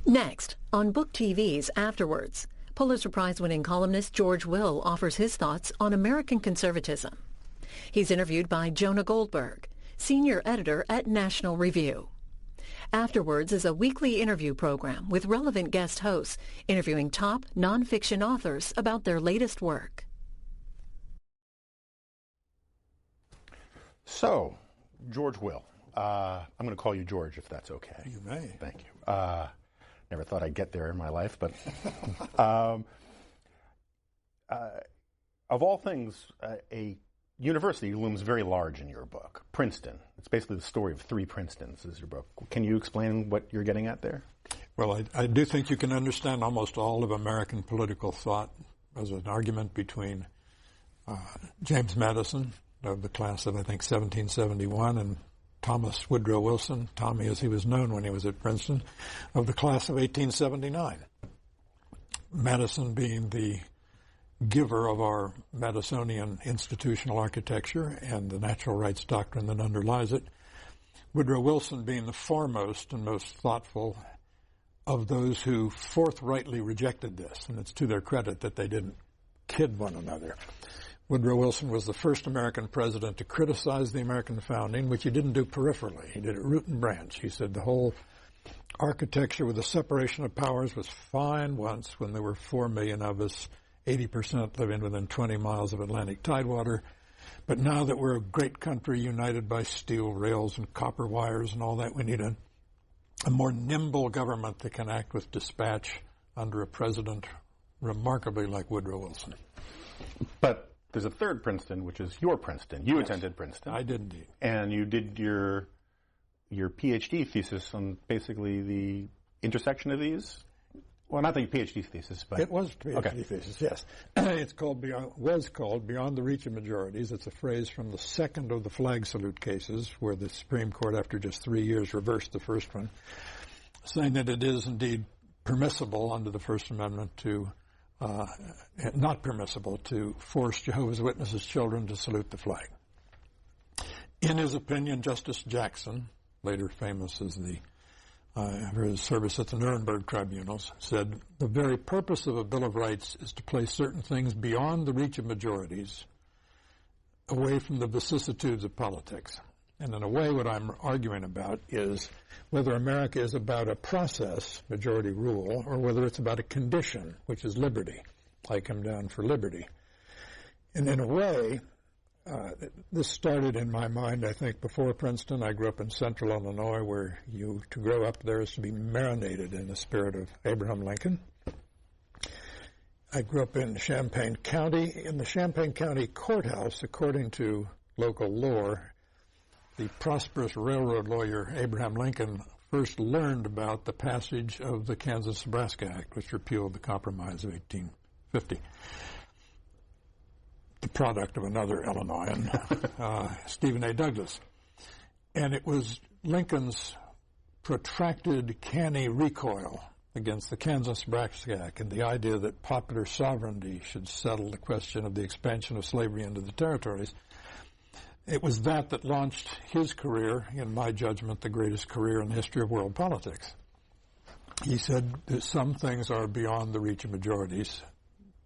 Next, on Book TV's Afterwards, Pulitzer Prize-winning columnist George Will offers his thoughts on American conservatism. He's interviewed by Jonah Goldberg, senior editor at National Review. Afterwards is a weekly interview program with relevant guest hosts interviewing top nonfiction authors about their latest work. So, George Will. I'm going to call you George if that's okay. You may. Thank you. Never thought I'd get there in my life, but of all things, a university looms very large in your book, Princeton. It's basically the story of three Princetons is your book. Can you explain what you're getting at there? Well, I do think you can understand almost all of American political thought as an argument between James Madison, of the class of, I think, 1771, and Thomas Woodrow Wilson, Tommy as he was known when he was at Princeton, of the class of 1879. Madison being the giver of our Madisonian institutional architecture and the natural rights doctrine that underlies it. Woodrow Wilson being the foremost and most thoughtful of those who forthrightly rejected this, and it's to their credit that they didn't kid one another. Woodrow Wilson was the first American president to criticize the American founding, which he didn't do peripherally. He did it root and branch. He said the whole architecture with the separation of powers was fine once when there were 4 million of us, 80% living within 20 miles of Atlantic tidewater. But now that we're a great country united by steel rails and copper wires and all that, we need a more nimble government that can act with dispatch under a president remarkably like Woodrow Wilson. But there's a third Princeton, which is your Princeton. You Yes, attended Princeton. I did indeed. And you did your PhD thesis on basically the intersection of these? Well, not the PhD thesis, but... It was a PhD thesis, yes. Was called Beyond the Reach of Majorities. It's a phrase from the second of the flag salute cases, where the Supreme Court, after just 3 years, reversed the first one, saying that it is indeed permissible under the First Amendment to... not permissible to force Jehovah's Witnesses' children to salute the flag. In his opinion, Justice Jackson, later famous as for his service at the Nuremberg tribunals, said the very purpose of a Bill of Rights is to place certain things beyond the reach of majorities, away from the vicissitudes of politics. And in a way, what I'm arguing about is whether America is about a process, majority rule, or whether it's about a condition, which is liberty. I come down for liberty. And in a way, this started in my mind, I think, before Princeton. I grew up in central Illinois, where to grow up there is to be marinated in the spirit of Abraham Lincoln. I grew up in Champaign County. In the Champaign County courthouse, according to local lore, the prosperous railroad lawyer Abraham Lincoln first learned about the passage of the Kansas-Nebraska Act, which repealed the Compromise of 1850, the product of another Illinoisan, Stephen A. Douglas. And it was Lincoln's protracted, canny recoil against the Kansas-Nebraska Act and the idea that popular sovereignty should settle the question of the expansion of slavery into the territories. It was that launched his career, in my judgment, the greatest career in the history of world politics. He said that some things are beyond the reach of majorities.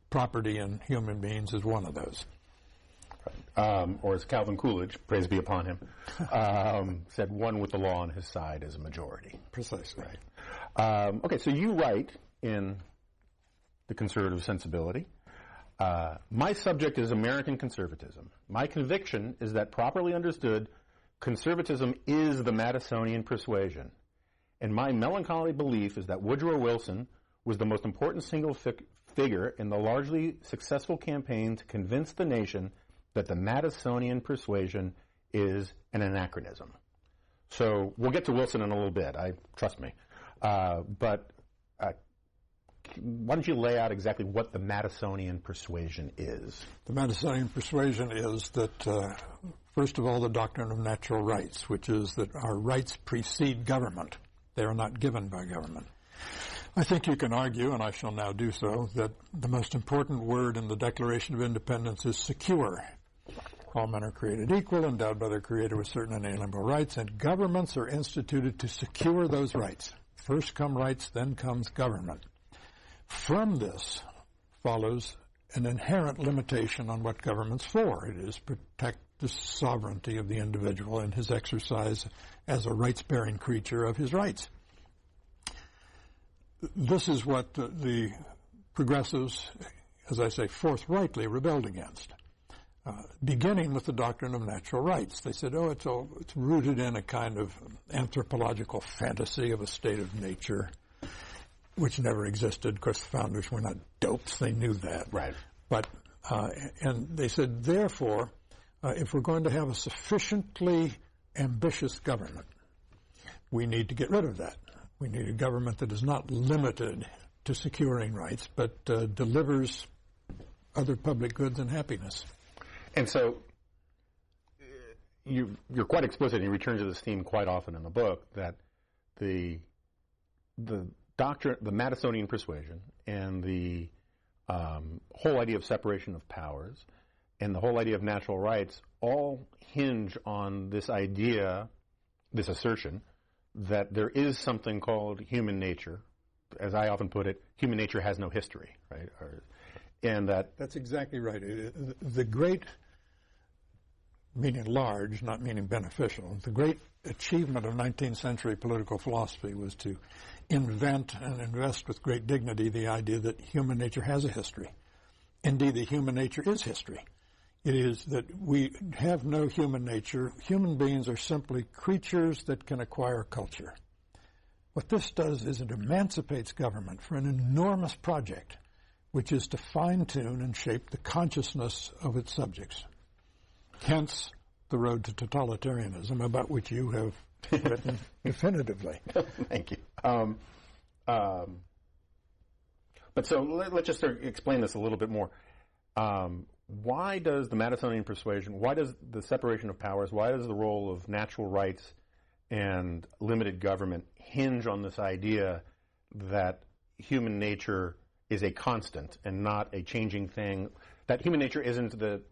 Property in human beings is one of those. Or as Calvin Coolidge, praise be upon him, said one with the law on his side is a majority. Precisely. Right. Okay, so you write in The Conservative Sensibility, my subject is American conservatism. My conviction is that, properly understood, conservatism is the Madisonian persuasion. And my melancholy belief is that Woodrow Wilson was the most important single figure in the largely successful campaign to convince the nation that the Madisonian persuasion is an anachronism. So we'll get to Wilson in a little bit, trust me. But why don't you lay out exactly what the Madisonian persuasion is? The Madisonian persuasion is that, first of all, the doctrine of natural rights, which is that our rights precede government. They are not given by government. I think you can argue, and I shall now do so, that the most important word in the Declaration of Independence is secure. All men are created equal, endowed by their Creator with certain inalienable rights, and governments are instituted to secure those rights. First come rights, then comes government. From this follows an inherent limitation on what government's for. It is protect the sovereignty of the individual and his exercise as a rights-bearing creature of his rights. This is what the progressives, as I say, forthrightly rebelled against, beginning with the doctrine of natural rights. They said, it's rooted in a kind of anthropological fantasy of a state of nature, which never existed. Of course, the founders were not dopes. They knew that. Right. But, and they said, therefore, if we're going to have a sufficiently ambitious government, we need to get rid of that. We need a government that is not limited to securing rights, but delivers other public goods and happiness. And so you're quite explicit, and you return to this theme quite often in the book, that the doctrine, the Madisonian persuasion, and the whole idea of separation of powers, and the whole idea of natural rights all hinge on this idea, this assertion, that there is something called human nature. As I often put it, human nature has no history, right? And that's exactly right. The great, meaning large, not meaning beneficial, the great achievement of 19th century political philosophy was to invent and invest with great dignity the idea that human nature has a history. Indeed, the human nature is history. It is that we have no human nature. Human beings are simply creatures that can acquire culture. What this does is it emancipates government for an enormous project, which is to fine-tune and shape the consciousness of its subjects. Hence, the road to totalitarianism, about which you have written definitively. Thank you. But so let's just explain this a little bit more. Why does the Madisonian persuasion, why does the separation of powers, why does the role of natural rights and limited government hinge on this idea that human nature is a constant and not a changing thing, that human nature isn't the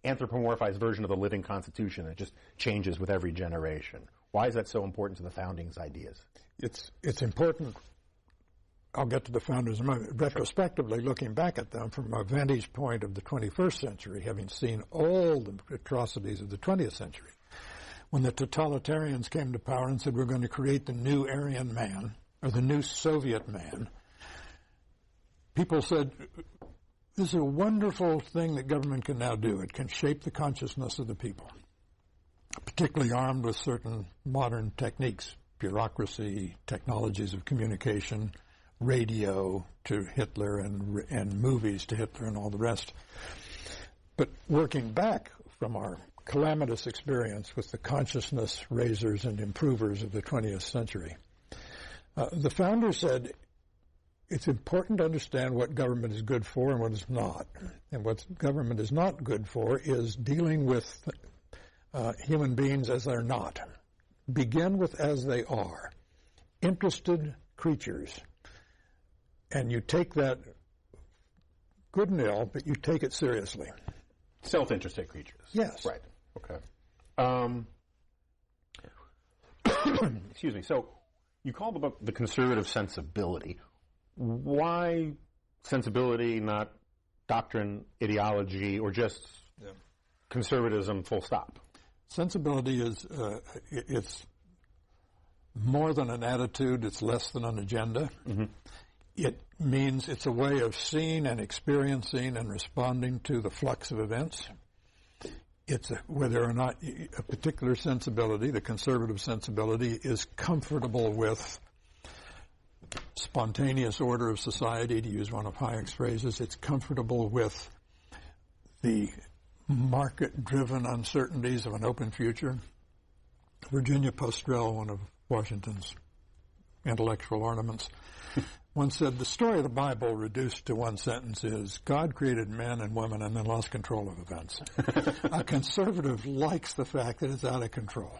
anthropomorphized version of the living constitution that just changes with every generation? Why is that so important to the founding's ideas? It's important. I'll get to the founders in a moment. Retrospectively, looking back at them from a vantage point of the 21st century, having seen all the atrocities of the 20th century, when the totalitarians came to power and said, we're going to create the new Aryan man, or the new Soviet man, people said, this is a wonderful thing that government can now do. It can shape the consciousness of the people, particularly armed with certain modern techniques, bureaucracy, technologies of communication, radio to Hitler and movies to Hitler and all the rest. But working back from our calamitous experience with the consciousness raisers and improvers of the 20th century, the founders said it's important to understand what government is good for and what it's not. And what government is not good for is dealing with human beings as they're not. Begin with as they are. Interested creatures. And you take that good and ill, but you take it seriously. Self-interested creatures. Yes. Right. Okay. Excuse me. So you call the book The Conservative Sensibility. Why sensibility, not doctrine, ideology, or just conservatism full stop? Sensibility is it's more than an attitude. It's less than an agenda. Mm-hmm. It means it's a way of seeing and experiencing and responding to the flux of events. It's whether or not a particular sensibility, the conservative sensibility, is comfortable with spontaneous order of society, to use one of Hayek's phrases. It's comfortable with the market-driven uncertainties of an open future. Virginia Postrel, one of Washington's intellectual ornaments, once said, the story of the Bible reduced to one sentence is, God created men and women and then lost control of events. A conservative likes the fact that it's out of control.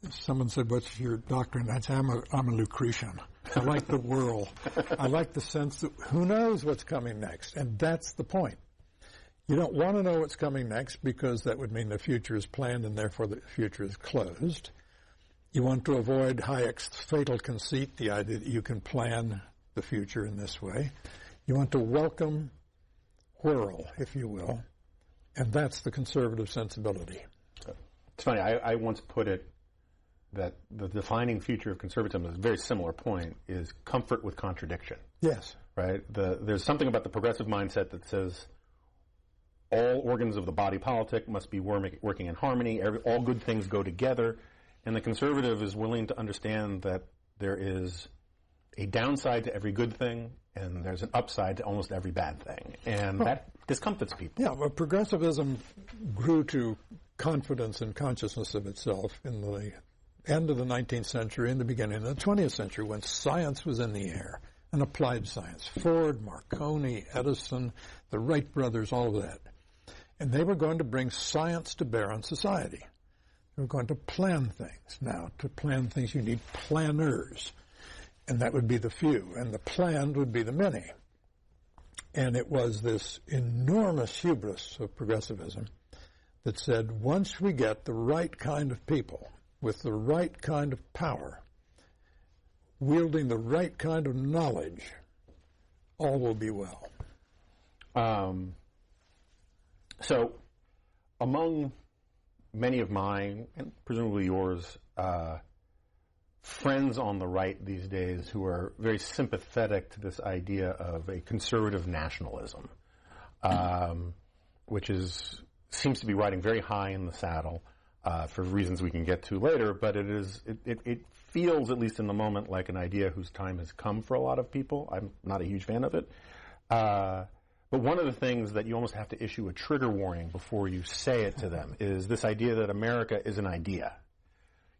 Someone said, what's your doctrine? I'd say, I'm a Lucretian. I like the whirl. I like the sense that who knows what's coming next. And that's the point. You don't want to know what's coming next because that would mean the future is planned and therefore the future is closed. You want to avoid Hayek's fatal conceit, the idea that you can plan the future in this way. You want to welcome whirl, if you will, and that's the conservative sensibility. It's funny, I once put it that the defining feature of conservatism is a very similar point, is comfort with contradiction. Yes. Right? There's something about the progressive mindset that says all organs of the body politic must be working in harmony, all good things go together, and the conservative is willing to understand that there is a downside to every good thing, and there's an upside to almost every bad thing. And that discomforts people. Yeah, well, progressivism grew to confidence and consciousness of itself in the end of the 19th century and the beginning of the 20th century, when science was in the air, and applied science. Ford, Marconi, Edison, the Wright brothers, all of that. And they were going to bring science to bear on society. They were going to plan things. Now, to plan things, you need planners. And that would be the few, and the planned would be the many. And it was this enormous hubris of progressivism that said, once we get the right kind of people with the right kind of power, wielding the right kind of knowledge, all will be well. So, among many of mine, and presumably yours, friends on the right these days who are very sympathetic to this idea of a conservative nationalism, which seems to be riding very high in the saddle for reasons we can get to later, but it feels, at least in the moment, like an idea whose time has come for a lot of people. I'm not a huge fan of it. But one of the things that you almost have to issue a trigger warning before you say it to them is this idea that America is an idea.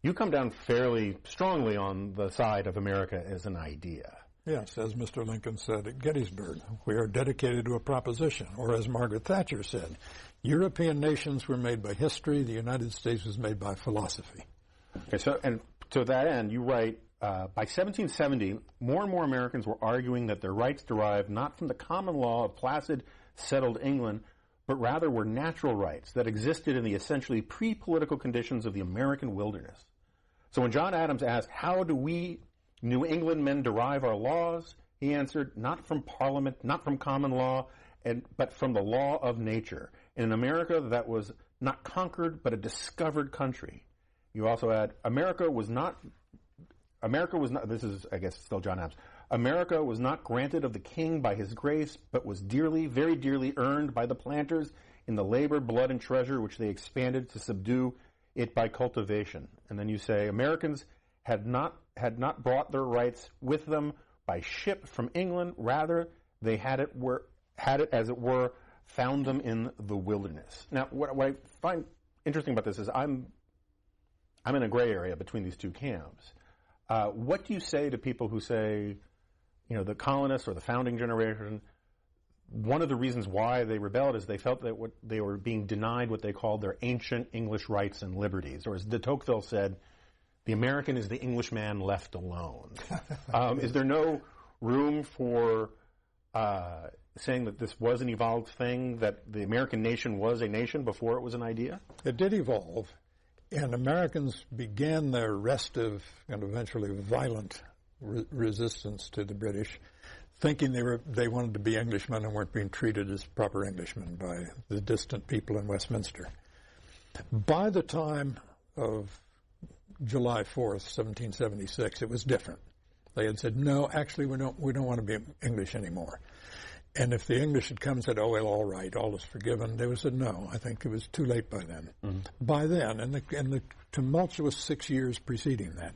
You come down fairly strongly on the side of America as an idea. Yes, as Mr. Lincoln said at Gettysburg, we are dedicated to a proposition. Or as Margaret Thatcher said, European nations were made by history, the United States was made by philosophy. Okay, so to that end, you write, by 1770, more and more Americans were arguing that their rights derived not from the common law of placid, settled England, but rather were natural rights that existed in the essentially pre-political conditions of the American wilderness. So when John Adams asked, how do we New England men derive our laws, he answered, not from Parliament, not from common law, but from the law of nature, in an America that was not conquered, but a discovered country. You also add, America was not, this is, I guess, still John Adams, America was not granted of the king by his grace, but was dearly, very dearly earned by the planters in the labor, blood, and treasure which they expanded to subdue it by cultivation. And then you say, Americans had not brought their rights with them by ship from England, rather they had it as it were, found them in the wilderness. Now, what I find interesting about this is I'm in a gray area between these two camps. What do you say to people who say, the colonists or the founding generation, one of the reasons why they rebelled is they felt that they were being denied what they called their ancient English rights and liberties, or as de Tocqueville said, the American is the Englishman left alone. Is there no room for saying that this was an evolved thing, that the American nation was a nation before it was an idea? It did evolve, and Americans began their restive and eventually violent resistance to the British, thinking they wanted to be Englishmen and weren't being treated as proper Englishmen by the distant people in Westminster. By the time of July 4th, 1776, it was different. They had said, no, actually, we don't want to be English anymore. And if the English had come and said, oh, well, all right, all is forgiven, they would have said, no, I think it was too late by then. Mm-hmm. By then, in the tumultuous 6 years preceding that,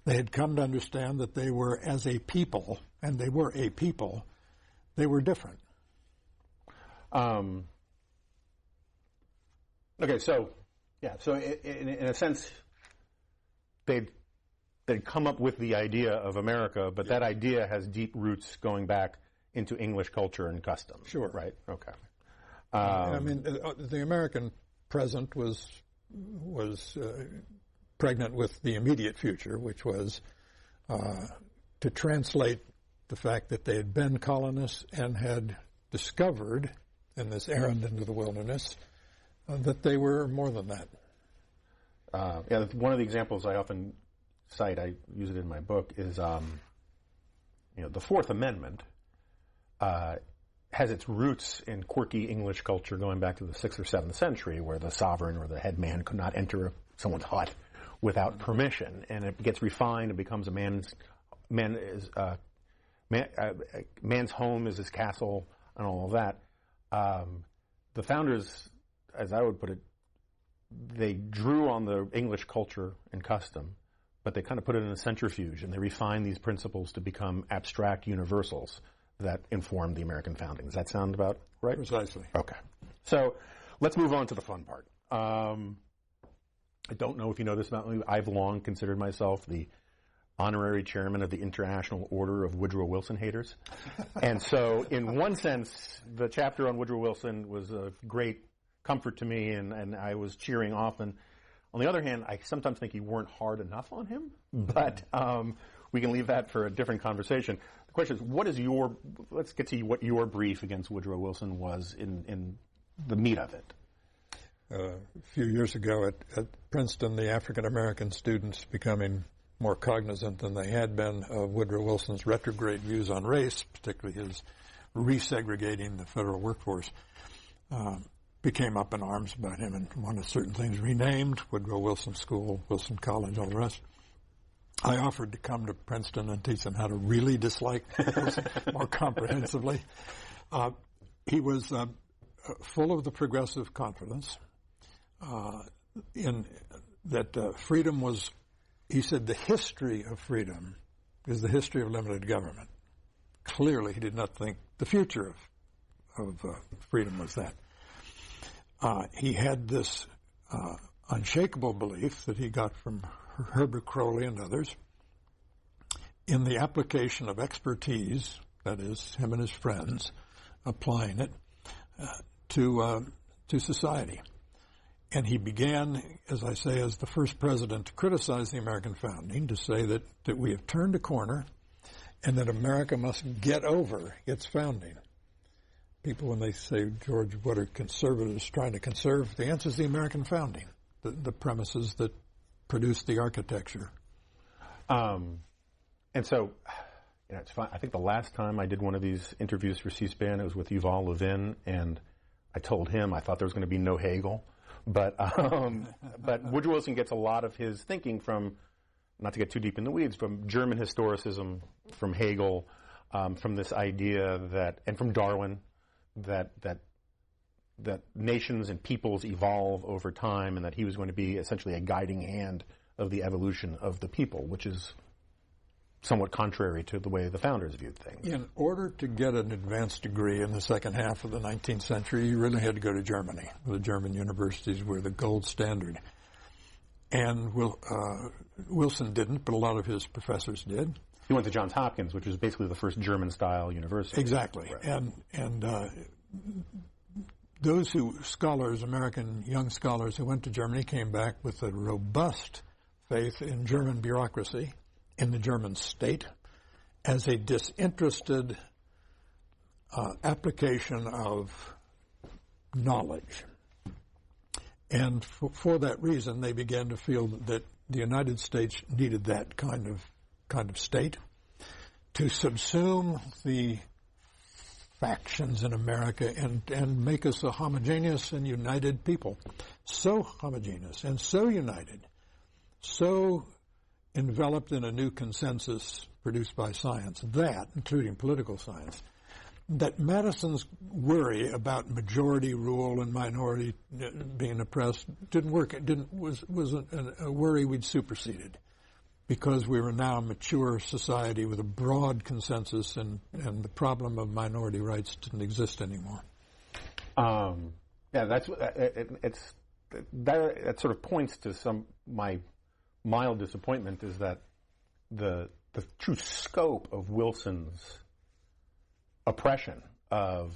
they had come to understand that they were, as a people, and they were a people, they were different. Okay, so in a sense, they'd come up with the idea of America, but that idea has deep roots going back into English culture and custom. Sure. Right? Okay. The American present was pregnant with the immediate future, which was to translate the fact that they had been colonists and had discovered in this errand into the wilderness that they were more than that. One of the examples I often cite, I use it in my book, is the Fourth Amendment has its roots in quirky English culture going back to the 6th or 7th century, where the sovereign or the head man could not enter someone's hut without permission, and it gets refined and becomes man's home is his castle and all of that. The founders, as I would put it, they drew on the English culture and custom, but they kind of put it in a centrifuge, and they refined these principles to become abstract universals that informed the American founding. Does that sound about right? Precisely. Okay. So let's move on to the fun part. I don't know if you know this about me. I've long considered myself the honorary chairman of the International Order of Woodrow Wilson Haters. And so in one sense, the chapter on Woodrow Wilson was a great comfort to me, and I was cheering often. On the other hand, I sometimes think you weren't hard enough on him, but we can leave that for a different conversation. The question is, let's get to what your brief against Woodrow Wilson was in the meat of it. A few years ago at Princeton, the African-American students becoming more cognizant than they had been of Woodrow Wilson's retrograde views on race, particularly his resegregating the federal workforce, became up in arms about him and wanted certain things renamed, Woodrow Wilson School, Wilson College, all the rest. I offered to come to Princeton and teach them how to really dislike Wilson more comprehensively. He was full of the progressive confidence in that freedom was, he said, the history of freedom is the history of limited government. Clearly, he did not think the future of freedom was that. He had this unshakable belief that he got from Herbert Crowley and others in the application of expertise, that is, him and his friends, applying it to society. And he began, as I say, as the first president to criticize the American founding, to say that we have turned a corner and that America must get over its founding. People, when they say, George, what are conservatives trying to conserve? The answer is the American founding, the premises that produced the architecture. And so, it's fun. I think the last time I did one of these interviews for C-SPAN, it was with Yuval Levin, and I told him I thought there was going to be no Hegel. But Woodrow Wilson gets a lot of his thinking from, not to get too deep in the weeds, from German historicism, from Hegel, from this idea that, and from Darwin, that nations and peoples evolve over time, and that he was going to be essentially a guiding hand of the evolution of the people, which is somewhat contrary to the way the founders viewed things. In order to get an advanced degree in the second half of the 19th century, you really had to go to Germany. The German universities were the gold standard. And Wilson didn't, but a lot of his professors did. He went to Johns Hopkins, which was basically the first German-style university. Exactly. Right. And those American young scholars who went to Germany came back with a robust faith in German bureaucracy, in the German state, as a disinterested application of knowledge. And for that reason, they began to feel that the United States needed that kind of state to subsume the factions in America and make us a homogeneous and united people. So homogeneous and so united, so enveloped in a new consensus produced by science, that, including political science, that Madison's worry about majority rule and minority being oppressed didn't work. It was a worry we'd superseded, because we were now a mature society with a broad consensus, and the problem of minority rights didn't exist anymore. That sort of points to my mild disappointment, is that the true scope of Wilson's oppression of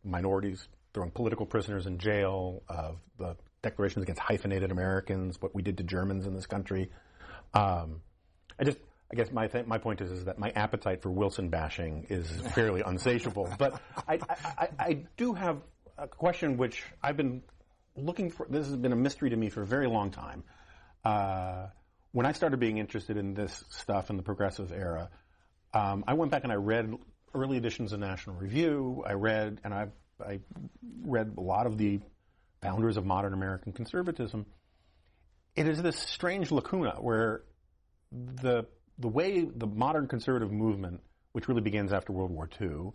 minorities, throwing political prisoners in jail, of the declarations against hyphenated Americans, what we did to Germans in this country. I guess my point is that my appetite for Wilson bashing is fairly unsatiable. But I do have a question which I've been looking for. This has been a mystery to me for a very long time. when I started being interested in this stuff in the progressive era, I went back and I read early editions of National Review. I read a lot of the founders of modern American conservatism. It is this strange lacuna where the way the modern conservative movement, which really begins after World War II,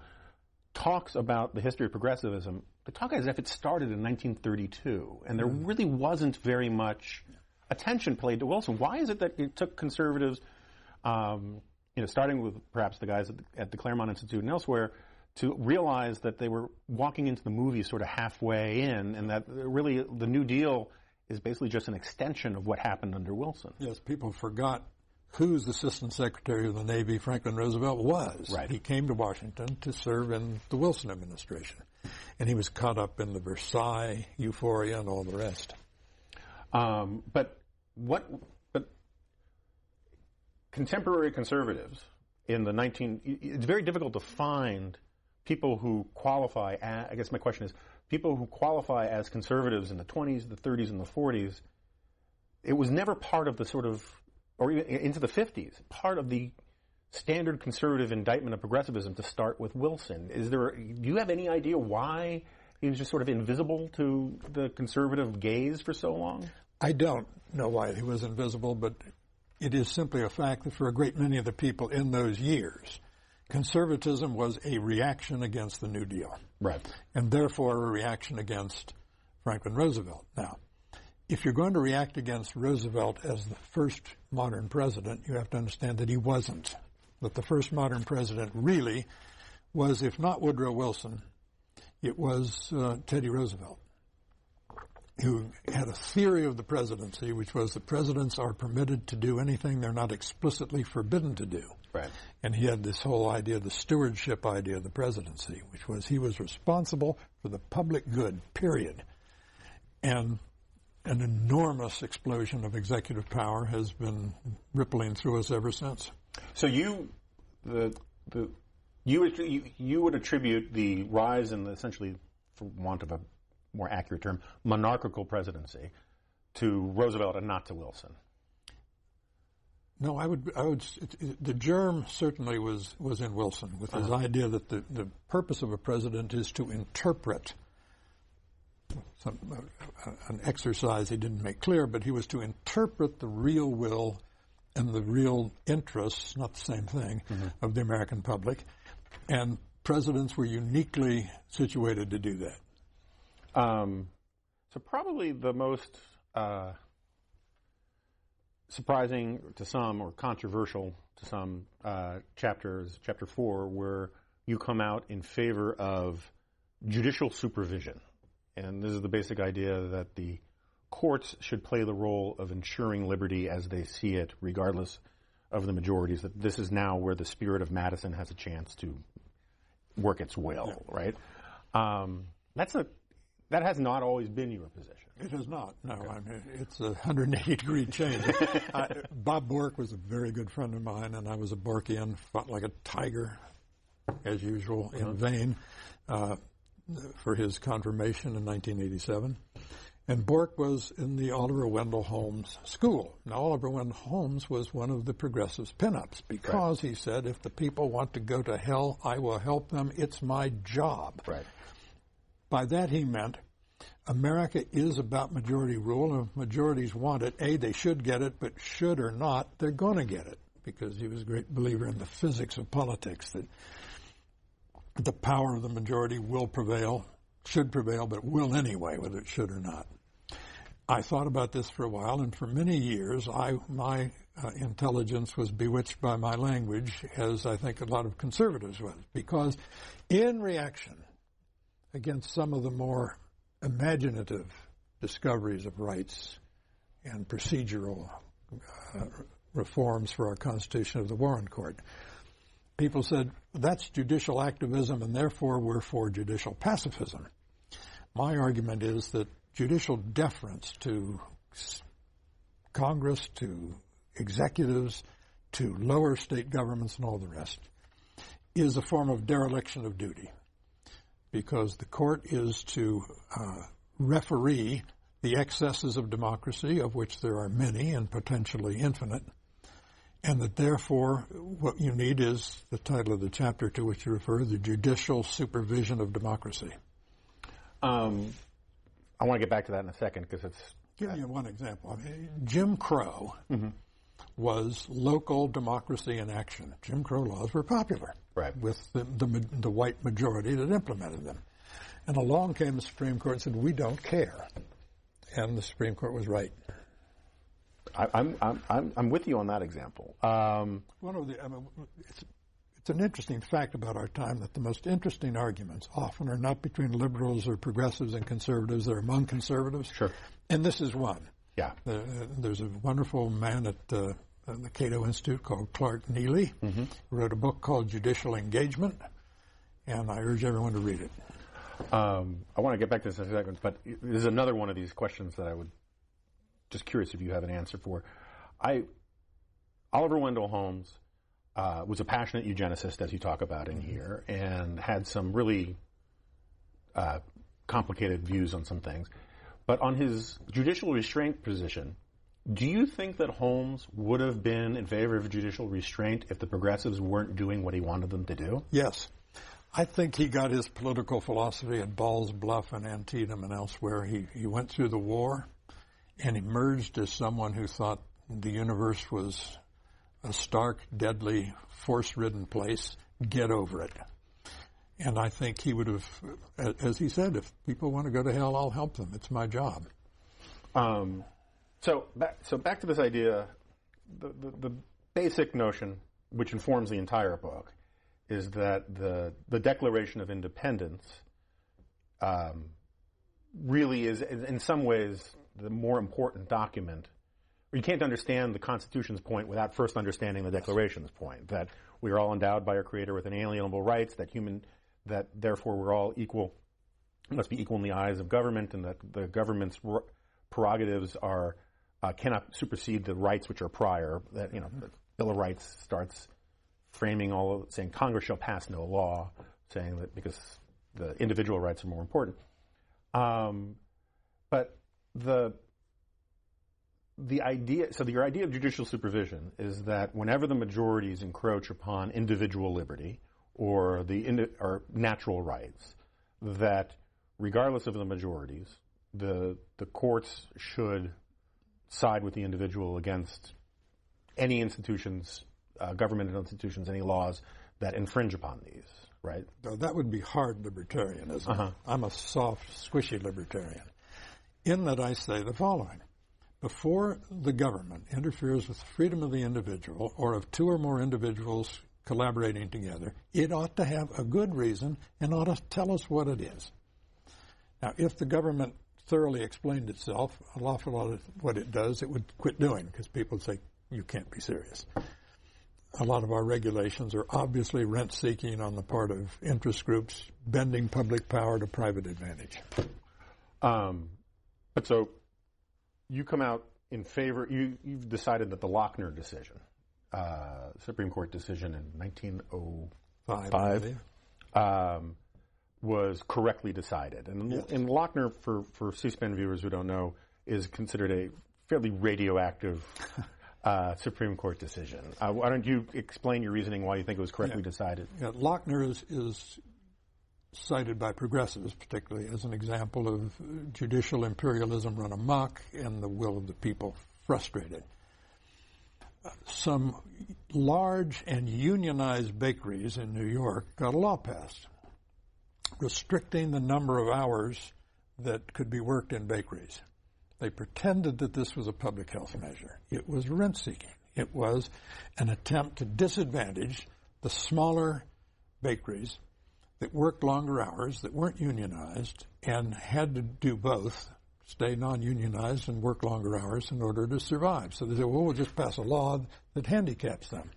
talks about the history of progressivism, they talk as if it started in 1932, and there really wasn't very much attention paid to Wilson. Why is it that it took conservatives, starting with perhaps the guys at the Claremont Institute and elsewhere, to realize that they were walking into the movie sort of halfway in, and that really the New Deal is basically just an extension of what happened under Wilson? Yes, people forgot whose Assistant Secretary of the Navy Franklin Roosevelt was. Right. He came to Washington to serve in the Wilson administration, and he was caught up in the Versailles euphoria and all the rest. But contemporary conservatives in the it's very difficult to find people who qualify, I guess my question is, people who qualify as conservatives in the 20s, the 30s, and the 40s. It was never part of the sort of, or even into the 50s, part of the standard conservative indictment of progressivism to start with Wilson. Do you have any idea why he was just sort of invisible to the conservative gaze for so long? I don't know why he was invisible, but it is simply a fact that for a great many of the people in those years, conservatism was a reaction against the New Deal. Right. And therefore a reaction against Franklin Roosevelt. Now, if you're going to react against Roosevelt as the first modern president, you have to understand that he wasn't. That the first modern president really was, if not Woodrow Wilson, it was Teddy Roosevelt, who had a theory of the presidency, which was that presidents are permitted to do anything they're not explicitly forbidden to do. Right. And he had this whole idea, the stewardship idea of the presidency, which was he was responsible for the public good, period. And an enormous explosion of executive power has been rippling through us ever since. So you would attribute the rise in essentially, for want of a more accurate term, monarchical presidency to Roosevelt and not to Wilson. No, I would. The germ certainly was in Wilson, with his idea that the purpose of a president is to interpret an exercise he didn't make clear, but he was to interpret the real will and the real interests, not the same thing, of the American public. And presidents were uniquely situated to do that. So probably the most surprising to some or controversial to some chapter is Chapter 4, where you come out in favor of judicial supervision. And this is the basic idea that the courts should play the role of ensuring liberty as they see it, regardless of the majorities, that this is now where the spirit of Madison has a chance to work its will, right? That has not always been your position. It has not, no. Okay. I mean, it's a 180-degree change. Bob Bork was a very good friend of mine, and I was a Borkian, fought like a tiger, as usual, in vain, for his confirmation in 1987. And Bork was in the Oliver Wendell Holmes school. Now, Oliver Wendell Holmes was one of the progressives' pinups because he said, if the people want to go to hell, I will help them. It's my job. Right. By that he meant America is about majority rule, and if majorities want it, they should get it, but should or not, they're going to get it, because he was a great believer in the physics of politics, that the power of the majority will prevail, should prevail, but will anyway, whether it should or not. I thought about this for a while, and for many years, my intelligence was bewitched by my language, as I think a lot of conservatives was, because in reaction against some of the more imaginative discoveries of rights and procedural reforms for our Constitution of the Warren Court, people said, that's judicial activism, and therefore we're for judicial pacifism. My argument is that judicial deference to Congress, to executives, to lower state governments and all the rest is a form of dereliction of duty, because the court is to referee the excesses of democracy, of which there are many and potentially infinite, and that therefore what you need is the title of the chapter to which you refer, the judicial supervision of democracy. I want to get back to that in a second because it's... Give you one example. I mean, Jim Crow was local democracy in action. Jim Crow laws were popular with the white majority that implemented them. And along came the Supreme Court and said, we don't care. And the Supreme Court was right. I'm with you on that example. It's an interesting fact about our time that the most interesting arguments often are not between liberals or progressives and conservatives. They're among conservatives. Sure. And this is one. Yeah. There's a wonderful man at the Cato Institute called Clark Neely, who wrote a book called Judicial Engagement, and I urge everyone to read it. I want to get back to this in a second, but there's another one of these questions that I would just curious if you have an answer for. Oliver Wendell Holmes was a passionate eugenicist, as you talk about in here, and had some really complicated views on some things. But on his judicial restraint position, do you think that Holmes would have been in favor of judicial restraint if the progressives weren't doing what he wanted them to do? Yes. I think he got his political philosophy at Ball's Bluff and Antietam and elsewhere. He went through the war and emerged as someone who thought the universe was a stark, deadly, force-ridden place. Get over it. And I think he would have, as he said, if people want to go to hell, I'll help them. It's my job. So back to this idea, the basic notion, which informs the entire book, is that the Declaration of Independence really is, in some ways, the more important document. You can't understand the Constitution's point without first understanding the Declaration's point, that we are all endowed by our Creator with inalienable rights, that therefore we're all equal, must be equal in the eyes of government, and that the government's prerogatives are cannot supersede the rights which are prior. That the Bill of Rights starts framing all of, saying Congress shall pass no law, saying that because the individual rights are more important. But the idea of judicial supervision is that whenever the majorities encroach upon individual liberty or or natural rights, that regardless of the majorities, the courts should side with the individual against any institutions, government institutions, any laws that infringe upon these, right? Now, that would be hard libertarianism. I'm a soft, squishy libertarian, in that I say the following. Before the government interferes with the freedom of the individual or of two or more individuals collaborating together, it ought to have a good reason and ought to tell us what it is. Now, if the government thoroughly explained itself, an awful lot of what it does, it would quit doing, because people would say, you can't be serious. A lot of our regulations are obviously rent-seeking on the part of interest groups, bending public power to private advantage. But so you come out in favor, you've decided that the Lochner decision, Supreme Court decision in 1905, was correctly decided. And yes. And Lochner, for C-SPAN viewers who don't know, is considered a fairly radioactive Supreme Court decision. Why don't you explain your reasoning why you think it was correctly decided? Yeah, Lochner is cited by progressives, particularly, as an example of judicial imperialism run amok and the will of the people frustrated. Some large and unionized bakeries in New York got a law passed restricting the number of hours that could be worked in bakeries. They pretended that this was a public health measure. It was rent-seeking. It was an attempt to disadvantage the smaller bakeries that worked longer hours, that weren't unionized, and had to do both, stay non-unionized and work longer hours in order to survive. So they said, well, we'll just pass a law that handicaps them.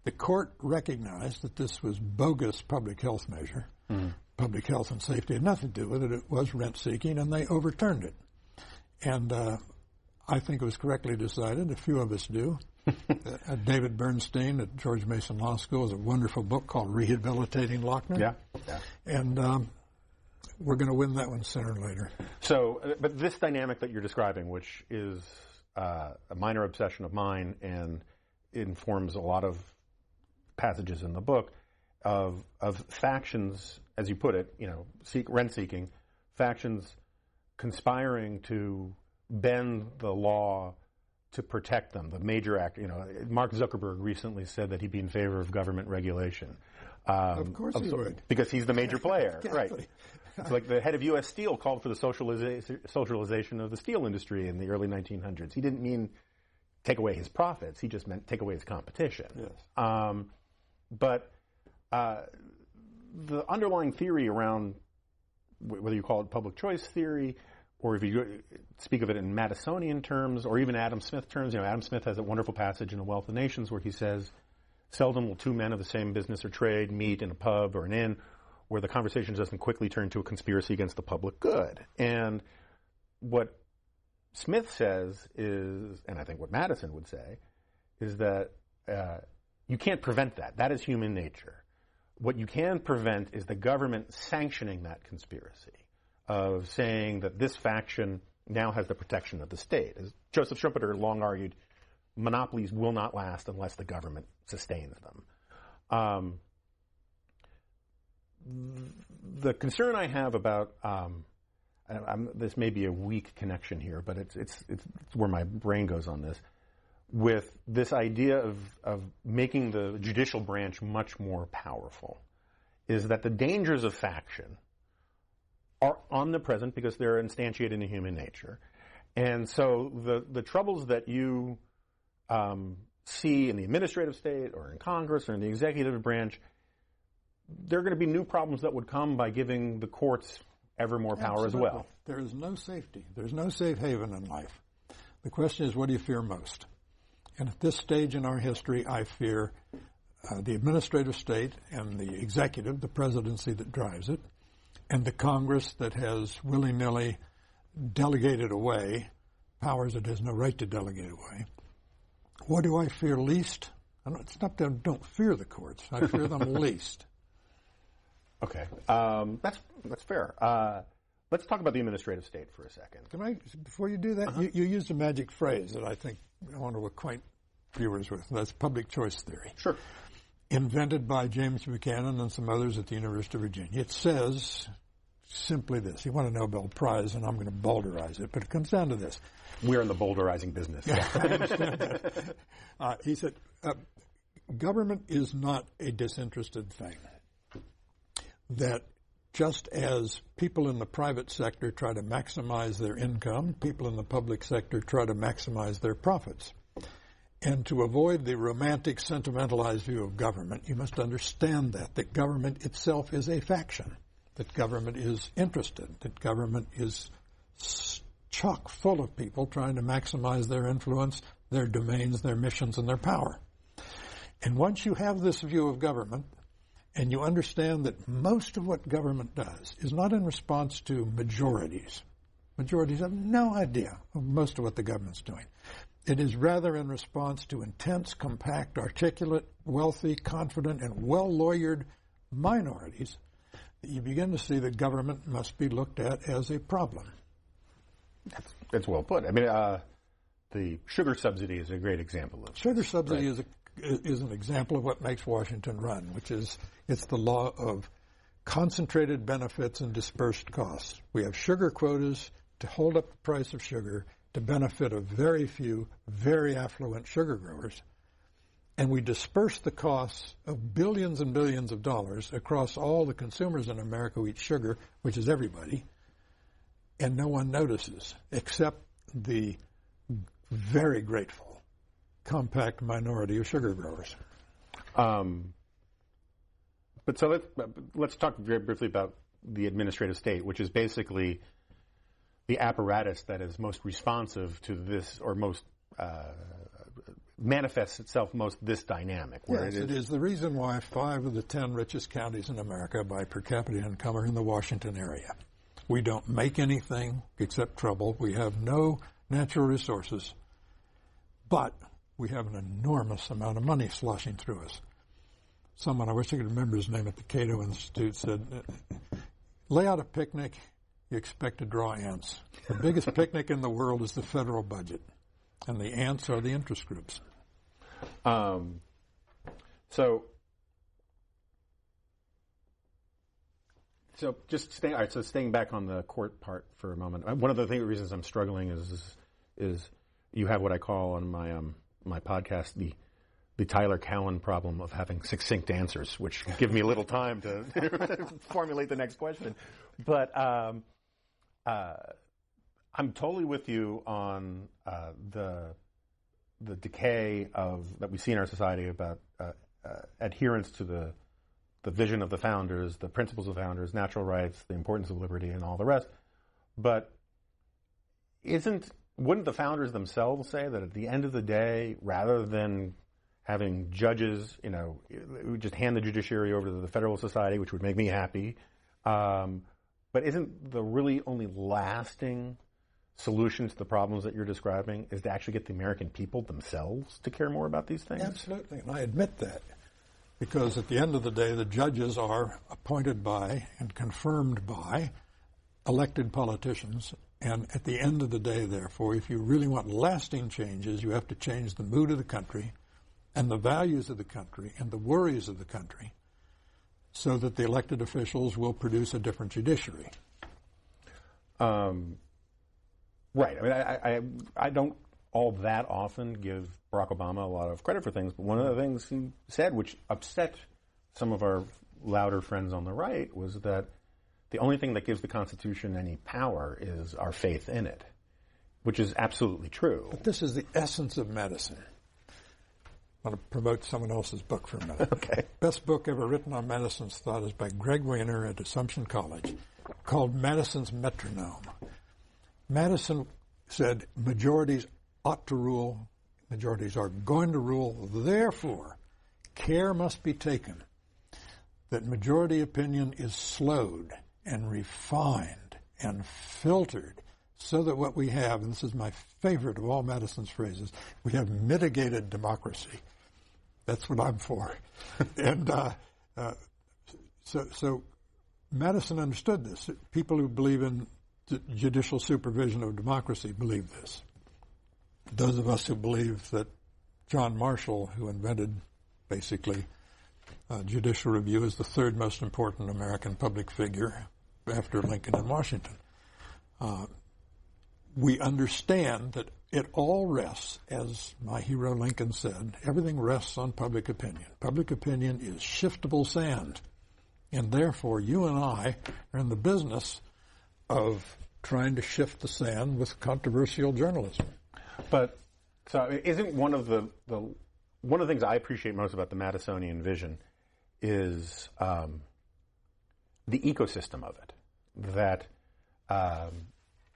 The court recognized that this was bogus public health measure. Public health and safety had nothing to do with it. It was rent-seeking, and they overturned it. And I think it was correctly decided. A few of us do. David Bernstein at George Mason Law School has a wonderful book called Rehabilitating Lochner. Yeah. And we're going to win that one sooner or later. So, but this dynamic that you're describing, which is a minor obsession of mine and informs a lot of passages in the book of factions, as you put it, rent-seeking, factions conspiring to bend the law to protect them. The major act, Mark Zuckerberg recently said that he'd be in favor of government regulation. Of course he would. Because he's the major player, Exactly. right. It's like the head of U.S. Steel called for the socialization of the steel industry in the early 1900s. He didn't mean take away his profits. He just meant take away his competition. Yes. But the underlying theory around, whether you call it public choice theory, or if you speak of it in Madisonian terms, or even Adam Smith terms, Adam Smith has a wonderful passage in A Wealth of Nations where he says, seldom will two men of the same business or trade meet in a pub or an inn where the conversation doesn't quickly turn to a conspiracy against the public good. And what Smith says is, and I think what Madison would say, is that you can't prevent that. That is human nature. What you can prevent is the government sanctioning that conspiracy, of saying that this faction now has the protection of the state. As Joseph Schumpeter long argued, monopolies will not last unless the government sustains them. The concern I have about this may be a weak connection here, but it's where my brain goes on this, with this idea of making the judicial branch much more powerful, is that the dangers of faction are omnipresent because they're instantiated in human nature. And so the troubles that you see in the administrative state or in Congress or in the executive branch, there are going to be new problems that would come by giving the courts ever more power. Absolutely. As well. There is no safety. There's no safe haven in life. The question is, what do you fear most? And at this stage in our history, I fear the administrative state and the executive, the presidency that drives it, and the Congress that has willy-nilly delegated away powers it has no right to delegate away. What do I fear least? It's not that I don't fear the courts. I fear them least. Okay. That's fair. Let's talk about the administrative state for a second. Can I, before you do that, you used a magic phrase that I think I want to acquaint viewers with. That's public choice theory. Sure. Invented by James Buchanan and some others at the University of Virginia. It says simply this. He won a Nobel Prize, and I'm going to boulderize it, but it comes down to this. We're in the boulderizing business. Yeah, I understand that. He said, government is not a disinterested thing. That just as people in the private sector try to maximize their income, people in the public sector try to maximize their profits. And to avoid the romantic, sentimentalized view of government, you must understand that government itself is a faction, that government is interested, that government is chock full of people trying to maximize their influence, their domains, their missions, and their power. And once you have this view of government, and you understand that most of what government does is not in response to majorities. Majorities have no idea of most of what the government's doing. It is rather in response to intense, compact, articulate, wealthy, confident, and well-lawyered minorities that you begin to see that government must be looked at as a problem. That's well put. I mean, the sugar subsidy is a great example of Sugar this, subsidy right? is an example of what makes Washington run, which is it's the law of concentrated benefits and dispersed costs. We have sugar quotas to hold up the price of sugar to benefit a very few, very affluent sugar growers. And we disperse the costs of billions and billions of dollars across all the consumers in America who eat sugar, which is everybody, and no one notices except the very grateful compact minority of sugar growers. But so let's talk very briefly about the administrative state, which is basically the apparatus that is most responsive to this, or most manifests itself most this dynamic. Yes, it is the reason why 5 of the 10 richest counties in America by per capita income are in the Washington area. We don't make anything except trouble. We have no natural resources, but we have an enormous amount of money sloshing through us. Someone, I wish I could remember his name, at the Cato Institute said, Lay out a picnic, you expect to draw ants. The biggest picnic in the world is the federal budget, and the ants are the interest groups. So just staying back on the court part for a moment. One of the reasons I'm struggling is you have what I call on my podcast the Tyler Cowen problem of having succinct answers, which give me a little time to formulate the next question. But I'm totally with you on the decay that we see in our society about adherence to the vision of the founders, the principles of the founders, natural rights, the importance of liberty, and all the rest. But wouldn't the founders themselves say that at the end of the day, rather than having judges, we just hand the judiciary over to the Federal Society, which would make me happy, but isn't the really only lasting solution to the problems that you're describing is to actually get the American people themselves to care more about these things? Absolutely, and I admit that. Because at the end of the day, the judges are appointed by and confirmed by elected politicians. And at the end of the day, therefore, if you really want lasting changes, you have to change the mood of the country and the values of the country and the worries of the country so that the elected officials will produce a different judiciary. Right. I mean, I don't all that often give Barack Obama a lot of credit for things, but one of the things he said, which upset some of our louder friends on the right, was that the only thing that gives the Constitution any power is our faith in it, which is absolutely true. But this is the essence of medicine. I want to promote someone else's book for a minute. Okay. Best book ever written on medicine's thought is by Greg Weiner at Assumption College, called Madison's Metronome. Madison said majorities ought to rule, majorities are going to rule, therefore care must be taken that majority opinion is slowed and refined and filtered so that what we have, and this is my favorite of all Madison's phrases, we have mitigated democracy. That's what I'm for. And so Madison understood this. People who believe in judicial supervision of democracy believe this. Those of us who believe that John Marshall, who invented basically judicial review, is the third most important American public figure after Lincoln and Washington, we understand that it all rests, as my hero Lincoln said, everything rests on public opinion. Public opinion is shiftable sand, and therefore you and I are in the business of trying to shift the sand with controversial journalism. But so isn't one of the things I appreciate most about the Madisonian vision is the ecosystem of it. That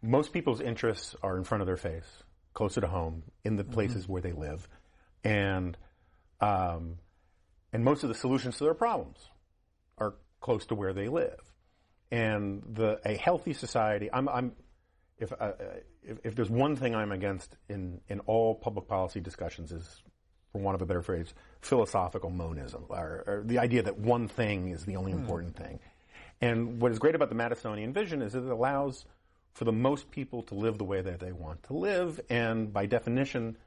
most people's interests are in front of their face, closer to home, in the places where they live, and most of the solutions to their problems are close to where they live. And a healthy society, if there's one thing I'm against in all public policy discussions is, for want of a better phrase, philosophical monism, or the idea that one thing is the only important thing. And what is great about the Madisonian vision is that it allows for the most people to live the way that they want to live, and by definition,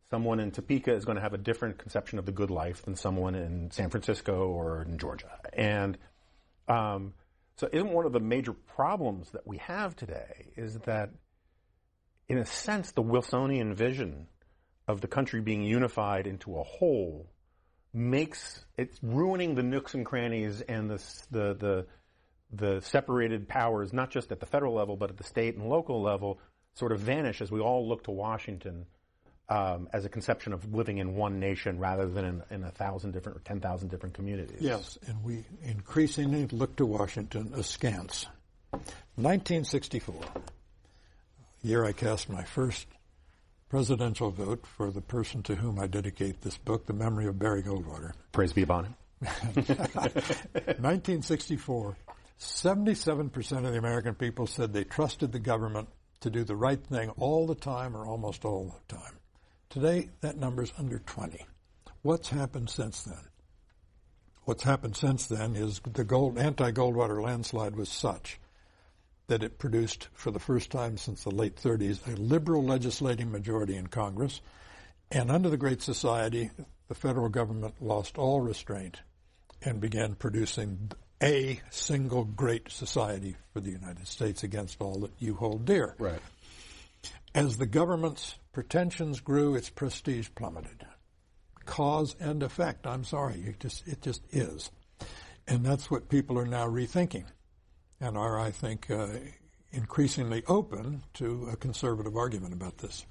someone in Topeka is going to have a different conception of the good life than someone in San Francisco or in Georgia. And so isn't one of the major problems that we have today is that, in a sense, the Wilsonian vision of the country being unified into a whole it's ruining the nooks and crannies and the separated powers, not just at the federal level, but at the state and local level, sort of vanish as we all look to Washington as a conception of living in one nation rather than in 1,000 different or 10,000 different communities. Yes, and we increasingly look to Washington askance. 1964, the year I cast my first presidential vote for the person to whom I dedicate this book, The Memory of Barry Goldwater. Praise be upon him. 1964, 77% of the American people said they trusted the government to do the right thing all the time or almost all the time. Today, that number's under 20. What's happened since then? what's happened since then is the anti-Goldwater landslide was such that it produced, for the first time since the late 30s, a liberal legislating majority in Congress. And under the Great Society, the federal government lost all restraint and began producing a single great society for the United States against all that you hold dear. Right. As the government's pretensions grew, its prestige plummeted. Cause and effect, I'm sorry, it just is. And that's what people are now rethinking and are, I think, increasingly open to a conservative argument about this.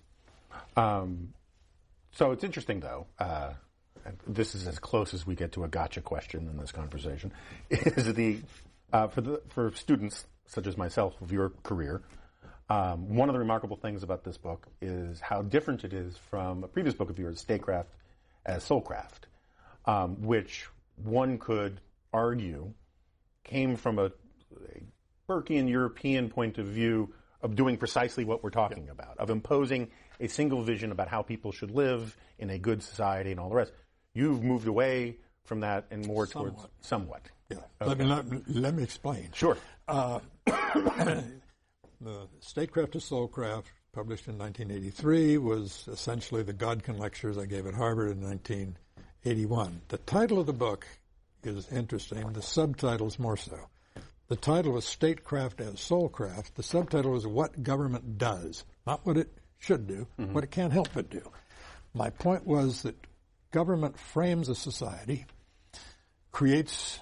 So it's interesting, though, and this is as close as we get to a gotcha question in this conversation, is for students such as myself of your career, one of the remarkable things about this book is how different it is from a previous book of yours, Statecraft as Soulcraft, which one could argue came from a Burkean European point of view of doing precisely what we're talking about, of imposing a single vision about how people should live in a good society and all the rest. You've moved away from that and more towards somewhat. Yeah. Okay. Let me explain. Sure. The Statecraft as Soulcraft, published in 1983, was essentially the Godkin lectures I gave at Harvard in 1981. The title of the book is interesting. The subtitle's more so. The title was Statecraft as Soulcraft. The subtitle was What Government Does, not what it should do, what it can't help but do. My point was that government frames a society, creates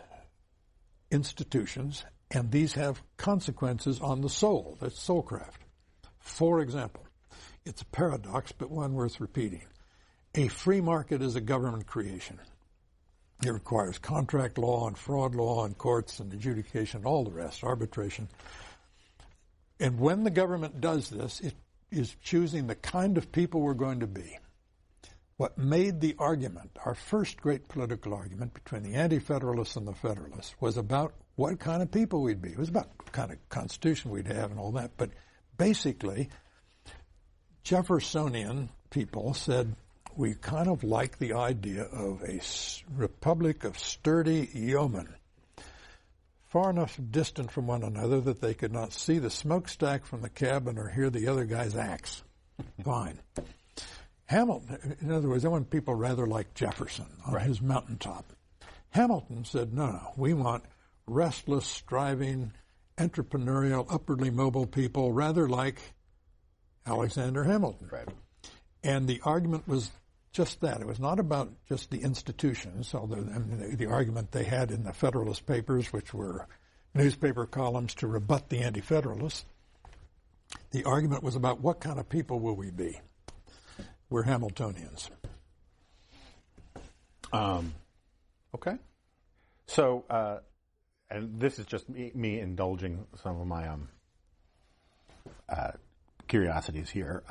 institutions, and these have consequences on the soul. That's soulcraft. For example, it's a paradox, but one worth repeating. A free market is a government creation. It requires contract law and fraud law and courts and adjudication, all the rest, arbitration. And when the government does this, it is choosing the kind of people we're going to be. What made the argument, our first great political argument between the Anti-Federalists and the Federalists, was about what kind of people we'd be. It was about what kind of constitution we'd have and all that. But basically, Jeffersonian people said, we kind of like the idea of a republic of sturdy yeomen, far enough distant from one another that they could not see the smokestack from the cabin or hear the other guy's axe. Fine. Hamilton, in other words, I want people rather like Jefferson on his mountaintop. Hamilton said, no, we want restless, striving, entrepreneurial, upwardly mobile people, rather like Alexander Hamilton. Right. And the argument was just that. It was not about just the institutions, although the argument they had in the Federalist Papers, which were newspaper columns to rebut the Anti-Federalists. The argument was about what kind of people will we be. We're Hamiltonians. Okay. So, and this is just me indulging some of my curiosities here.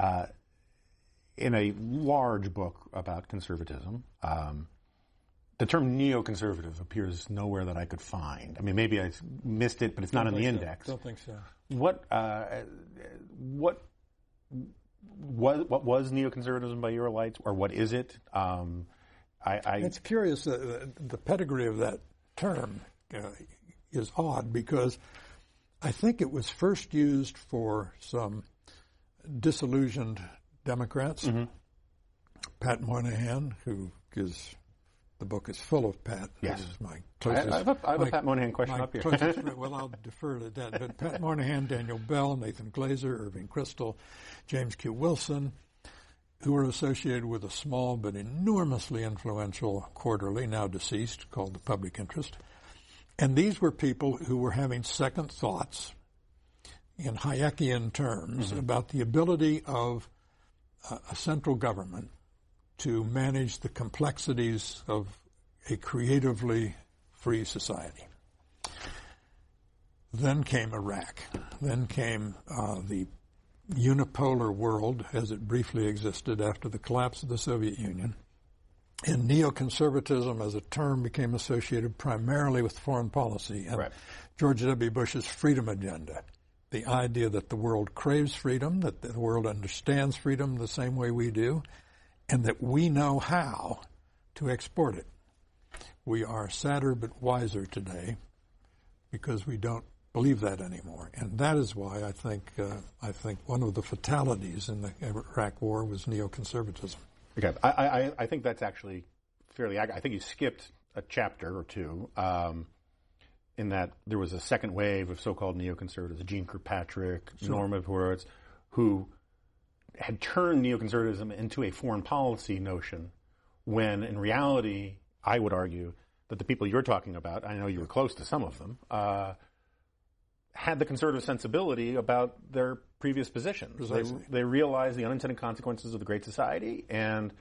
In a large book about conservatism, the term neoconservative appears nowhere that I could find. I mean, maybe I missed it, but it's not in the index. Don't think so. What was neoconservatism by your lights, or what is it? It's curious. The pedigree of that term is odd because I think it was first used for some disillusioned Democrats. Pat Moynihan, who is, the book is full of Pat. Yes. Is my closest, I have a Pat Moynihan question up here. Well, I'll defer to that. But Pat Moynihan, Daniel Bell, Nathan Glazer, Irving Kristol, James Q. Wilson, who were associated with a small but enormously influential quarterly, now deceased, called The Public Interest. And these were people who were having second thoughts in Hayekian terms about the ability of a central government to manage the complexities of a creatively free society. Then came Iraq. Then came the unipolar world as it briefly existed after the collapse of the Soviet Union. And neoconservatism as a term became associated primarily with foreign policy and George W. Bush's freedom agenda. The idea that the world craves freedom, that the world understands freedom the same way we do, and that we know how to export it. We are sadder but wiser today because we don't believe that anymore. And that is why I think one of the fatalities in the Iraq War was neoconservatism. Okay, I think that's actually fairly accurate. I think you skipped a chapter or two in that there was a second wave of so-called neoconservatives, Jeane Kirkpatrick, Norma Horowitz, who had turned neoconservatism into a foreign policy notion when in reality, I would argue that the people you're talking about, I know you were close to some of them, had the conservative sensibility about their previous positions. They realized the unintended consequences of the Great Society, and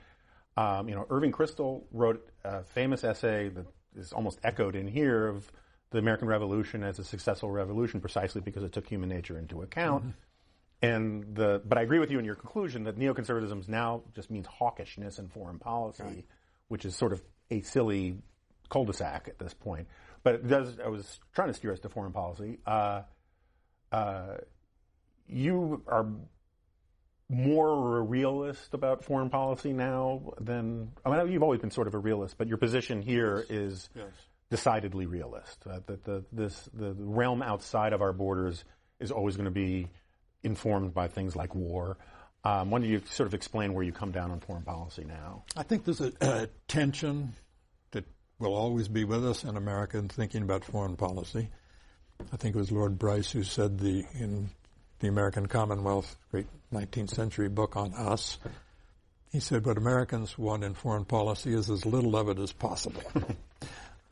Irving Kristol wrote a famous essay that is almost echoed in here of the American Revolution as a successful revolution precisely because it took human nature into account. Mm-hmm. But I agree with you in your conclusion that neoconservatism now just means hawkishness in foreign policy, right, which is sort of a silly cul-de-sac at this point. But it does. I was trying to steer us to foreign policy. You are more a realist about foreign policy now than you've always been sort of a realist, but your position here is decidedly realist. The realm outside of our borders is always going to be informed by things like war. Why don't you sort of explain where you come down on foreign policy now? I think there's a tension that will always be with us in America in thinking about foreign policy. I think it was Lord Bryce who said in the American Commonwealth, great 19th century book on us, he said what Americans want in foreign policy is as little of it as possible.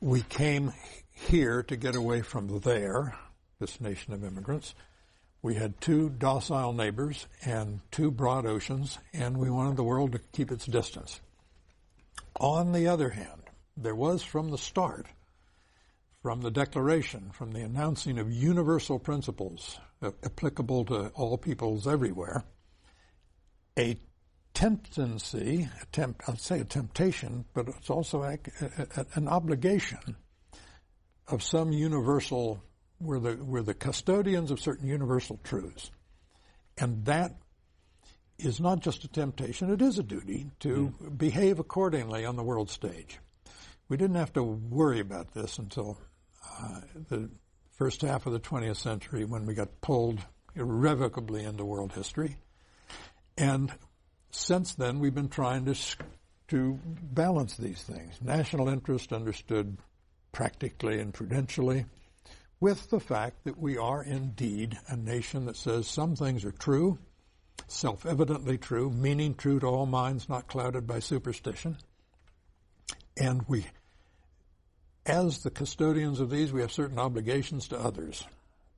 We came here to get away from there, this nation of immigrants. We had two docile neighbors and two broad oceans, and we wanted the world to keep its distance. On the other hand, there was from the start, from the Declaration, from the announcing of universal principles applicable to all peoples everywhere, a tendency, I'd say a temptation, but it's also an obligation of some universal, we're the custodians of certain universal truths. And that is not just a temptation, it is a duty to behave accordingly on the world stage. We didn't have to worry about this until the first half of the 20th century when we got pulled irrevocably into world history. And since then, we've been trying to balance these things. National interest understood practically and prudentially, with the fact that we are indeed a nation that says some things are true, self-evidently true, meaning true to all minds not clouded by superstition. And we, as the custodians of these, we have certain obligations to others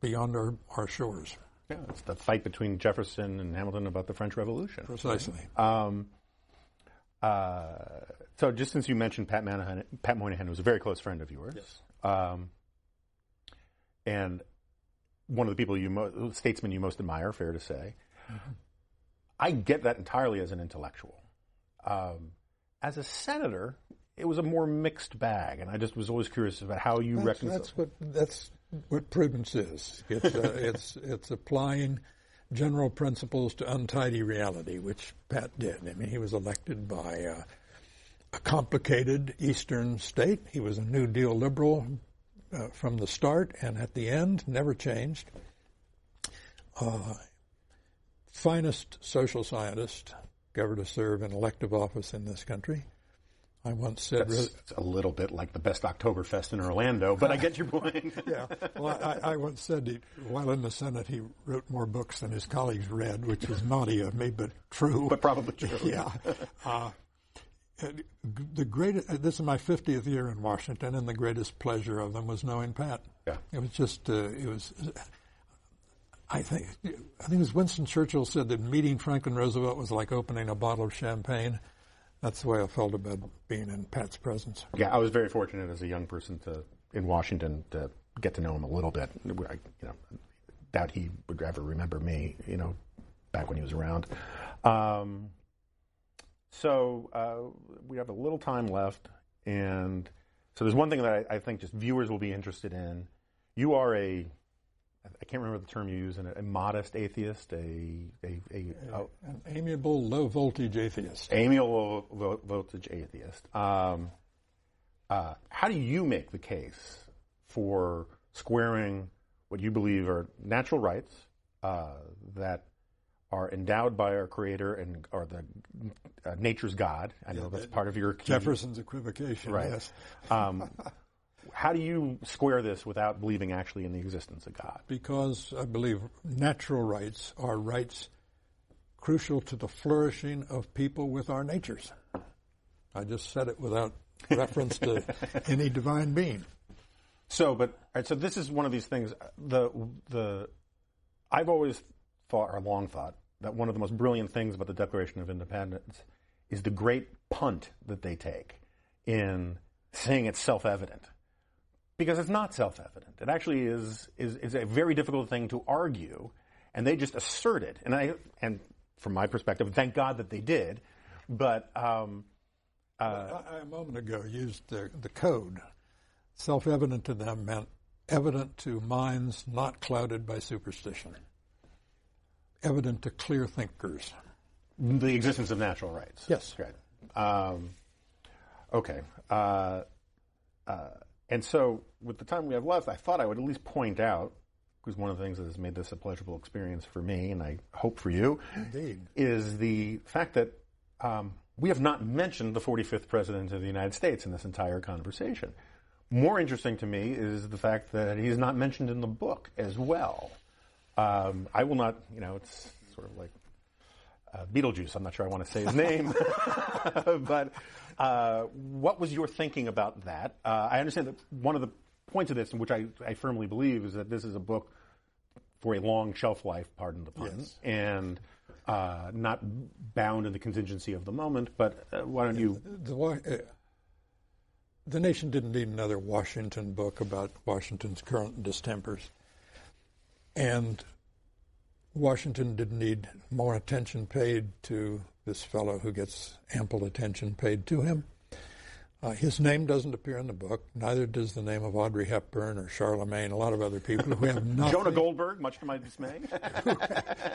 beyond our shores. Yeah, it's the fight between Jefferson and Hamilton about the French Revolution. Precisely. So just since you mentioned Pat Moynihan was a very close friend of yours. Yes. And one of the people statesmen you most admire, fair to say. Mm-hmm. I get that entirely as an intellectual. As a senator, it was a more mixed bag, and I just was always curious about how you reconcile. That's what prudence is. It's applying general principles to untidy reality, which Pat did. I mean, he was elected by a complicated Eastern state. He was a New Deal liberal from the start, and at the end, never changed. Finest social scientist ever to serve in elective office in this country. I once said... It's a little bit like the best Oktoberfest in Orlando, but I get your point. Yeah. Well, I once said while in the Senate he wrote more books than his colleagues read, which is naughty of me, but true. But probably true. Yeah. This is my 50th year in Washington, and the greatest pleasure of them was knowing Pat. Yeah. It was just, I think it was Winston Churchill said that meeting Franklin Roosevelt was like opening a bottle of champagne. That's the way I felt about being in Pat's presence. Yeah, I was very fortunate as a young person in Washington to get to know him a little bit. I doubt he would ever remember me, back when he was around. So we have a little time left, and so there's one thing that I think just viewers will be interested in. You are I can't remember the term you use, a modest atheist, an amiable, low-voltage atheist. Amiable, low-voltage atheist. how do you make the case for squaring what you believe are natural rights that are endowed by our Creator and are the nature's God? I know that's part of your key. Jefferson's equivocation, right. Yes. How do you square this without believing actually in the existence of God? Because I believe natural rights are rights crucial to the flourishing of people with our natures. I just said it without reference to any divine being. So this is one of these things. I've always thought, or long thought, that one of the most brilliant things about the Declaration of Independence is the great punt that they take in saying it's self-evident, because it's not self-evident. It actually is a very difficult thing to argue, and they just assert it. And from my perspective, thank God that they did. But I a moment ago used the code. Self-evident to them meant evident to minds not clouded by superstition, evident to clear thinkers. The existence of natural rights. Yes. Okay. Okay. And so, with the time we have left, I thought I would at least point out, because one of the things that has made this a pleasurable experience for me, and I hope for you, Indeed, is the fact that we have not mentioned the 45th President of the United States in this entire conversation. More interesting to me is the fact that he's not mentioned in the book as well. I will not, it's sort of like Beetlejuice. I'm not sure I want to say his name. But what was your thinking about that? I understand that one of the points of this, in which I firmly believe, is that this is a book for a long shelf life, pardon the pun, yes, and not bound in the contingency of the moment. But why don't you... The nation didn't need another Washington book about Washington's current distempers. And Washington didn't need more attention paid to this fellow who gets ample attention paid to him. His name doesn't appear in the book. Neither does the name of Audrey Hepburn or Charlemagne, a lot of other people who have nothing... Jonah Goldberg, much to my dismay.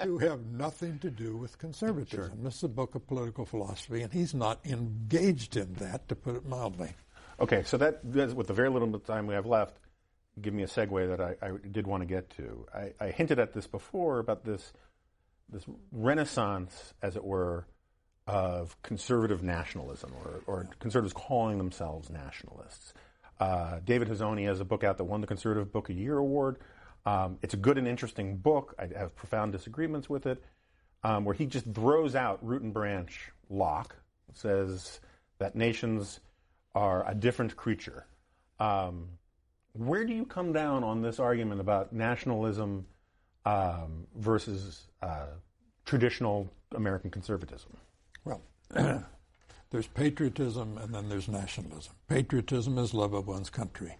who have nothing to do with conservatism. Sure. This is a book of political philosophy, and he's not engaged in that, to put it mildly. Okay, so that's with the very little time we have left, give me a segue that I did want to get to. I hinted at this before about this renaissance, as it were, of conservative nationalism, or conservatives calling themselves nationalists. David Hazzoni has a book out that won the Conservative Book of the Year award. It's a good and interesting book. I have profound disagreements with it, where he just throws out root and branch Locke, says that nations are a different creature. Where do you come down on this argument about nationalism versus traditional American conservatism? Well, there's patriotism and then there's nationalism. Patriotism is love of one's country.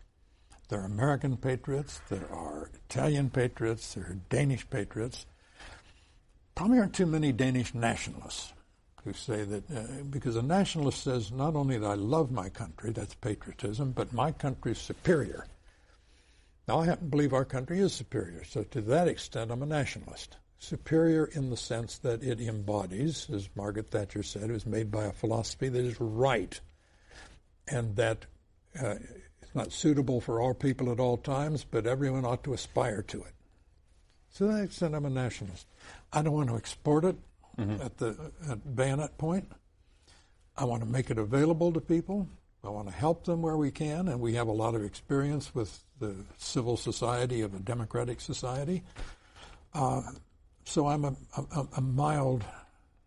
There are American patriots, there are Italian patriots, there are Danish patriots. Probably aren't too many Danish nationalists who say that, because a nationalist says not only that I love my country, that's patriotism, but my country's superior. Now, I happen to believe our country is superior, so to that extent, I'm a nationalist. Superior in the sense that it embodies, as Margaret Thatcher said, it was made by a philosophy that is right, and that it's not suitable for all people at all times, but everyone ought to aspire to it. So to that extent, I'm a nationalist. I don't want to export it at bayonet point. I want to make it available to people. I want to help them where we can, and we have a lot of experience with the civil society of a democratic society. So I'm a mild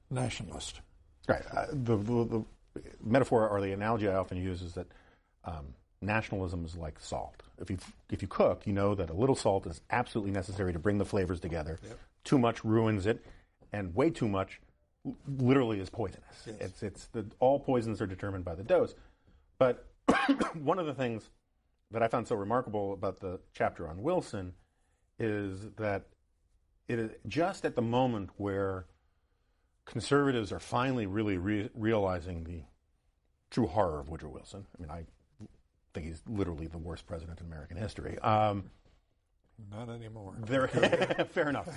nationalist. Right. The metaphor or the analogy I often use is that nationalism is like salt. If you cook, you know that a little salt is absolutely necessary to bring the flavors together. Yep. Too much ruins it, and way too much literally is poisonous. Yes. All poisons are determined by the dose. But one of the things that I found so remarkable about the chapter on Wilson is that it is just at the moment where conservatives are finally really realizing the true horror of Woodrow Wilson. I mean, I think he's literally the worst president in American history. Not anymore. Fair enough.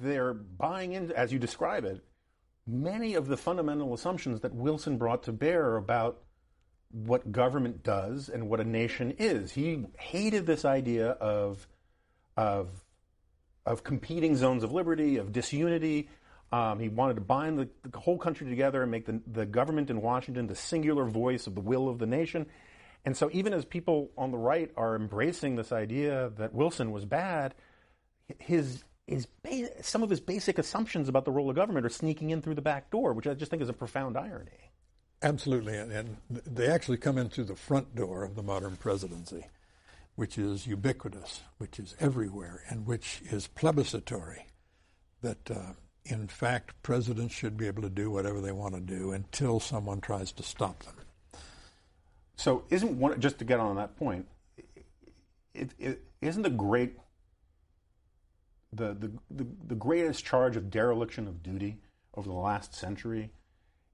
They're buying into, as you describe it, many of the fundamental assumptions that Wilson brought to bear about what government does and what a nation is. He hated this idea of competing zones of liberty, of disunity. He wanted to bind the whole country together and make the government in Washington the singular voice of the will of the nation. And so even as people on the right are embracing this idea that Wilson was bad, some of his basic assumptions about the role of government are sneaking in through the back door, which I just think is a profound irony. Absolutely, and they actually come in through the front door of the modern presidency, which is ubiquitous, which is everywhere, and which is plebiscitory, that in fact presidents should be able to do whatever they want to do until someone tries to stop them. So just to get on that point, isn't the greatest charge of dereliction of duty over the last century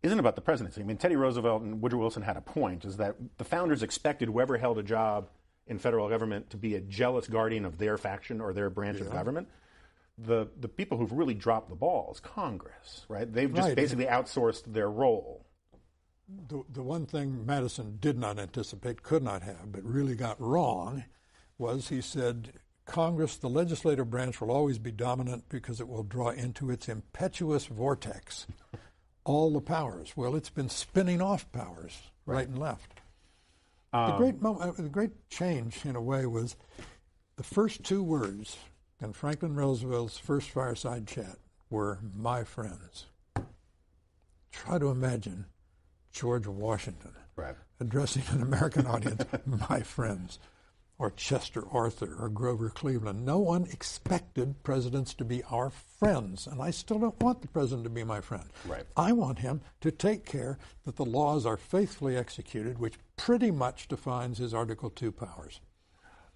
isn't about the presidency? I mean, Teddy Roosevelt and Woodrow Wilson had a point, is that the founders expected whoever held a job in federal government to be a jealous guardian of their faction or their branch of government. The people who've really dropped the ball is Congress, right? They've just basically outsourced their role. The one thing Madison did not anticipate, could not have, but really got wrong, was he said, Congress, the legislative branch, will always be dominant because it will draw into its impetuous vortex all the powers. Well, it's been spinning off powers right and left. The great change, in a way, was the first two words in Franklin Roosevelt's first fireside chat were, "my friends." Try to imagine George Washington addressing an American audience, "my friends," or Chester Arthur or Grover Cleveland. No one expected presidents to be our friends, and I still don't want the president to be my friend. Right. I want him to take care that the laws are faithfully executed, which pretty much defines his Article II powers.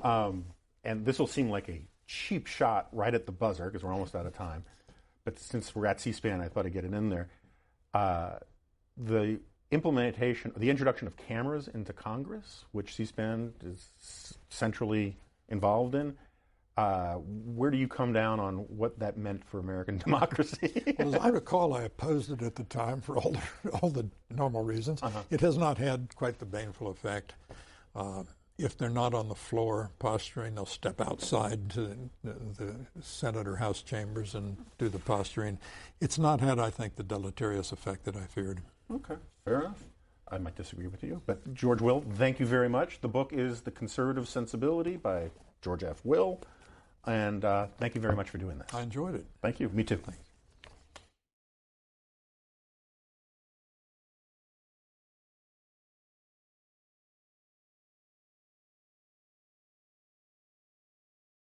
And this will seem like a cheap shot right at the buzzer, because we're almost out of time. But since we're at C-SPAN, I thought I'd get it in there. The introduction of cameras into Congress, which C-SPAN is centrally involved in, where do you come down on what that meant for American democracy? Well, as I recall, I opposed it at the time for all the normal reasons. It has not had quite the baneful effect. If they're not on the floor posturing, they'll step outside to the Senate or House chambers and do the posturing. It's not had, I think, the deleterious effect that I feared. Okay, fair enough. I might disagree with you. But George Will, thank you very much. The book is The Conservative Sensibility by George F. Will. And thank you very much for doing this. I enjoyed it. Thank you. Me too. Thanks.